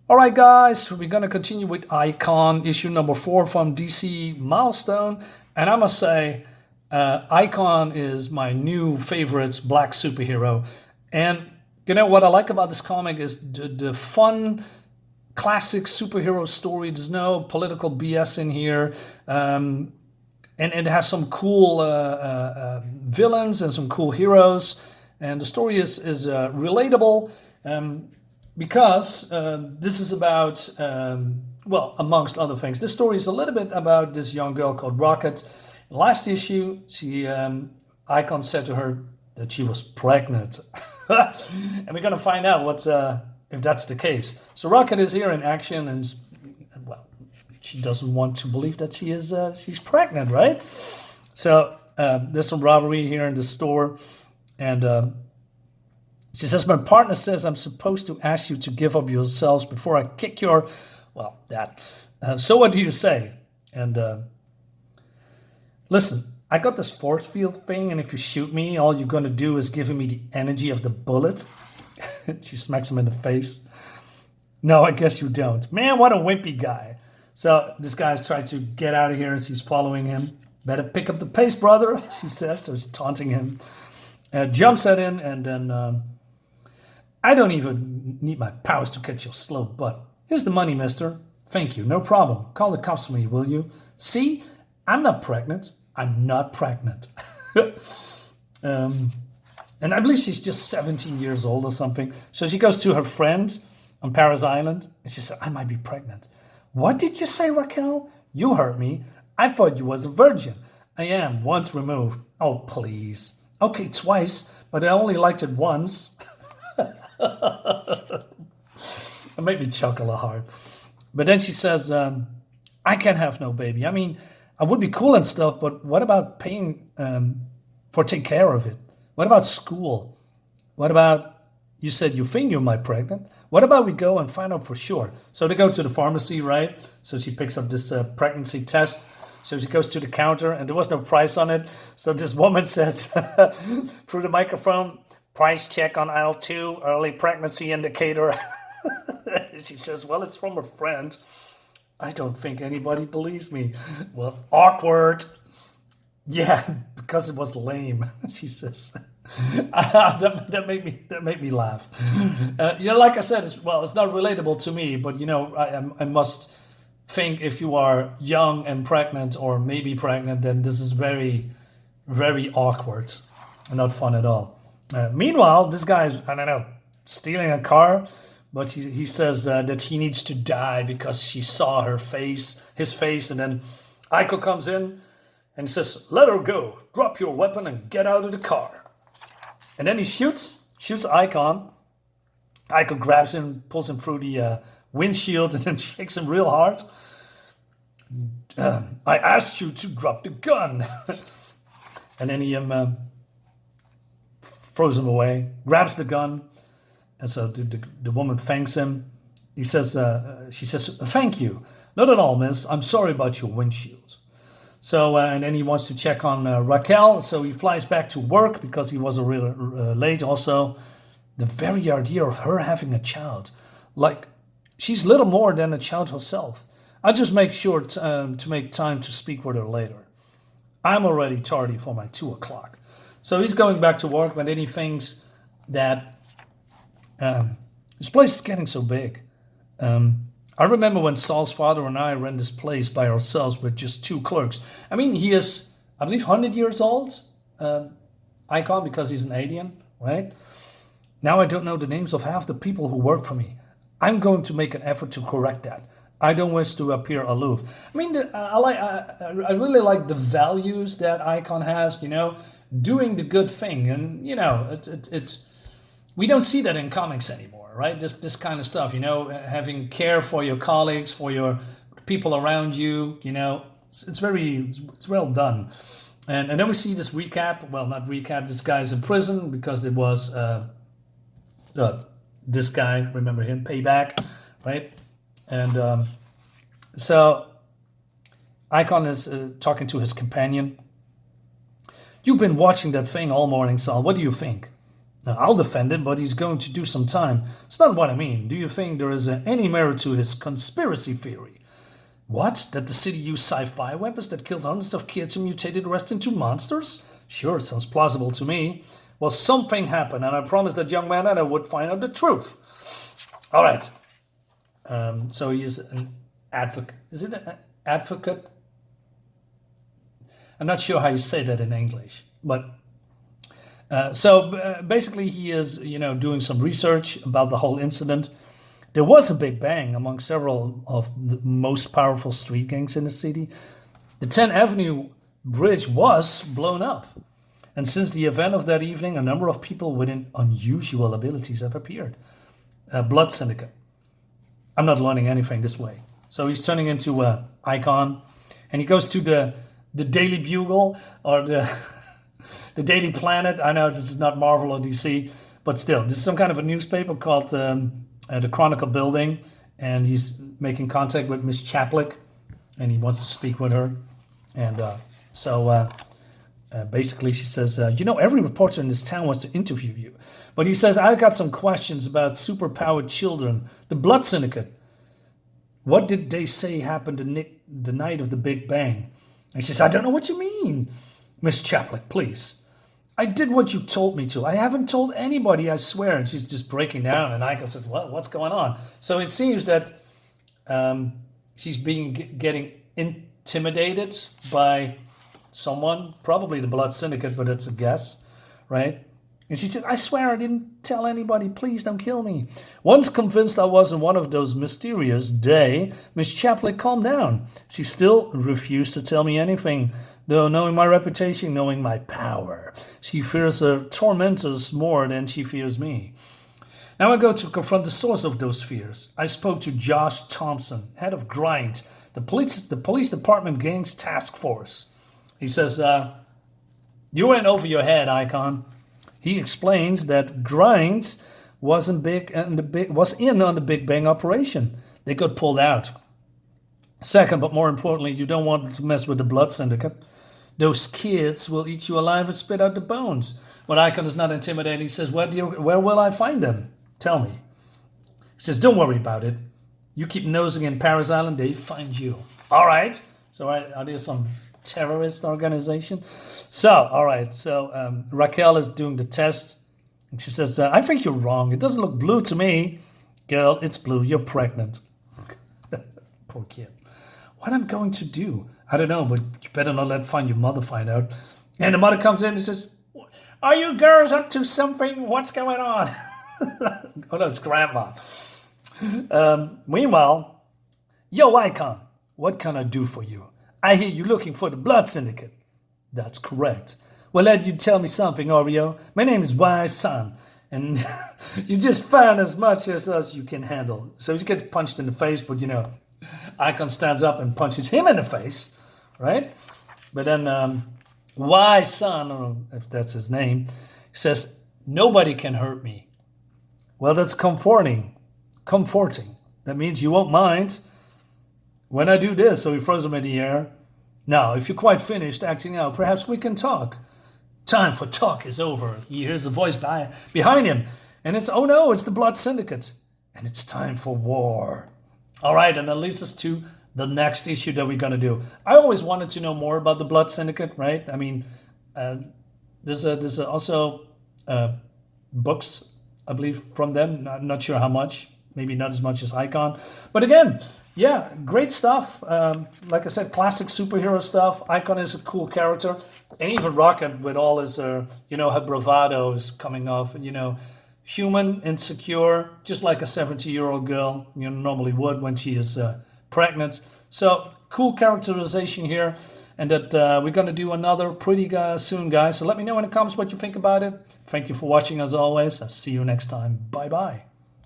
All right, guys, we're going to continue with Icon, issue number 4 from DC Milestone. And I must say, Icon is my new favorite black superhero. And you know what I like about this comic is the fun, classic superhero story. There's no political BS in here. And it has some cool villains and some cool heroes. And the story is relatable. Because this is about, well, amongst other things, this story is a little bit about this young girl called Rocket. Last issue, Icon said to her that she was pregnant, and we're gonna find out what's if that's the case. So Rocket is here in action, and well, she doesn't want to believe that she's pregnant, right? So there's some robbery here in the store, and she says, my partner says I'm supposed to ask you to give up yourselves before I kick your, well, that. So what do you say? And listen, I got this force field thing, and if you shoot me, all you're going to do is give me the energy of the bullet. She smacks him in the face. No, I guess you don't. Man, what a wimpy guy. So this guy's trying to get out of here as he's following him. Better pick up the pace, brother, she says. So she's taunting him. Jumps at him, and then... I don't even need my powers to catch your slow butt. Here's the money, mister. Thank you, no problem. Call the cops for me, will you? See, I'm not pregnant. I'm not pregnant. And I believe she's just 17 years old or something. So she goes to her friend on Paris Island, and she said, I might be pregnant. What did you say, Raquel? You heard me. I thought you was a virgin. I am, once removed. Oh, please. Okay, twice, but I only liked it once. It made me chuckle hard. But then she says, I can't have no baby. I mean, I would be cool and stuff, but what about paying for take care of it? What about school? What about, you said you think you might pregnant. What about we go and find out for sure? So they go to the pharmacy, right? So she picks up this pregnancy test. So she goes to the counter, and there was no price on it. So this woman says through the microphone, price check on aisle 2, early pregnancy indicator. She says, well, it's from a friend. I don't think anybody believes me. Well, awkward. Yeah, because it was lame, she says. That made me laugh. Like I said, it's not relatable to me, but I must think if you are young and pregnant or maybe pregnant, then this is very, very awkward and not fun at all. Meanwhile, this guy's, I don't know, stealing a car, but he says that she needs to die because she saw his face, and then Aiko comes in and says, let her go, drop your weapon and get out of the car. And then he shoots Icon. Icon grabs him, pulls him through the windshield, and then shakes him real hard. I asked you to drop the gun. And then he throws him away, grabs the gun, and so the woman thanks him. She says, thank you. Not at all, miss. I'm sorry about your windshield. So, and then he wants to check on Raquel, so he flies back to work because he was a little late. Also, the very idea of her having a child, like, she's little more than a child herself. I just make sure to make time to speak with her later. I'm already tardy for my 2 o'clock. So he's going back to work, but then he thinks that this place is getting so big. I remember when Saul's father and I ran this place by ourselves with just 2 clerks. I mean, he is, I believe, 100 years old, Icon, because he's an alien, right? Now I don't know the names of half the people who work for me. I'm going to make an effort to correct that. I don't wish to appear aloof. I mean, I really like the values that Icon has, doing the good thing. And, we don't see that in comics anymore, right? This kind of stuff, having care for your colleagues, for your people around you, it's well done. And then we see this recap. Well, not recap. This guy's in prison because there was this guy, remember him, Payback, right? And so Icon is talking to his companion. You've been watching that thing all morning, Saul. What do you think? Now, I'll defend him, but he's going to do some time. It's not what I mean. Do you think there is any merit to his conspiracy theory? What? That the city used sci-fi weapons that killed hundreds of kids and mutated the rest into monsters? Sure, sounds plausible to me. Well, something happened, and I promised that young man that I would find out the truth. All right. So he is an advocate. Is it an advocate? I'm not sure how you say that in English, but basically he is, doing some research about the whole incident. There was a big bang among several of the most powerful street gangs in the city. The 10th Avenue bridge was blown up. And since the event of that evening, a number of people with unusual abilities have appeared. Blood Syndicate. I'm not learning anything this way. So he's turning into an icon. And he goes to the Daily Bugle or the Daily Planet. I know this is not Marvel or DC, but still, this is some kind of a newspaper called the Chronicle Building. And he's making contact with Miss Chaplik. And he wants to speak with her. And basically, she says, every reporter in this town wants to interview you. But he says, I've got some questions about superpowered children, the Blood Syndicate. What did they say happened the night of the Big Bang? And she says, I don't know what you mean. Miss Chaplik, please. I did what you told me to. I haven't told anybody, I swear. And she's just breaking down. And Ika says, what's going on? So it seems that she's getting intimidated by someone, probably the Blood Syndicate, but it's a guess, right? And she said, I swear I didn't tell anybody. Please don't kill me. Once convinced I wasn't one of those mysterious they, Miss Chaplik calmed down. She still refused to tell me anything, though knowing my reputation, knowing my power. She fears her tormentors more than she fears me. Now I go to confront the source of those fears. I spoke to Josh Thompson, head of Grind, the police department gangs task force. He says, you went over your head, Icon. He explains that Grind was in on the Big Bang operation. They got pulled out. Second, but more importantly, you don't want to mess with the Blood Syndicate. Those kids will eat you alive and spit out the bones. When Icon is not intimidated, he says, where will I find them? Tell me. He says, don't worry about it. You keep nosing in Paris Island, they find you. All right. So are there some terrorist organization? So, all right. So Raquel is doing the test. And she says, I think you're wrong. It doesn't look blue to me. Girl, it's blue. You're pregnant. Poor kid. What I'm going to do? I don't know, but you better not let your mother find out. And the mother comes in and says, are you girls up to something? What's going on? Oh, no, it's grandma. Meanwhile, yo, Icon, what can I do for you? I hear you looking for the Blood Syndicate. That's correct. Well, let you tell me something, Oreo. My name is Wise Son, and you just found as much as us you can handle. So he gets punched in the face, but Icon stands up and punches him in the face, right? But then Wise Son, or if that's his name, says, nobody can hurt me. Well, that's comforting. That means you won't mind when I do this. So he throws him in the air. Now, if you're quite finished acting out, perhaps we can talk. Time for talk is over. He hears a voice behind him. And it's the Blood Syndicate. And it's time for war. All right, and that leads us to the next issue that we're going to do. I always wanted to know more about the Blood Syndicate, right? I mean, there's also books, I believe, from them. Not sure how much. Maybe not as much as Icon. But again, yeah, great stuff. Like I said, classic superhero stuff. Icon is a cool character. And even Rocket with all his, her bravado is coming off, human, insecure, just like a 70-year-old girl, normally would when she is pregnant. So cool characterization here. And that we're going to do another pretty soon, guys. So let me know in the comments what you think about it. Thank you for watching as always. I'll see you next time. Bye-bye.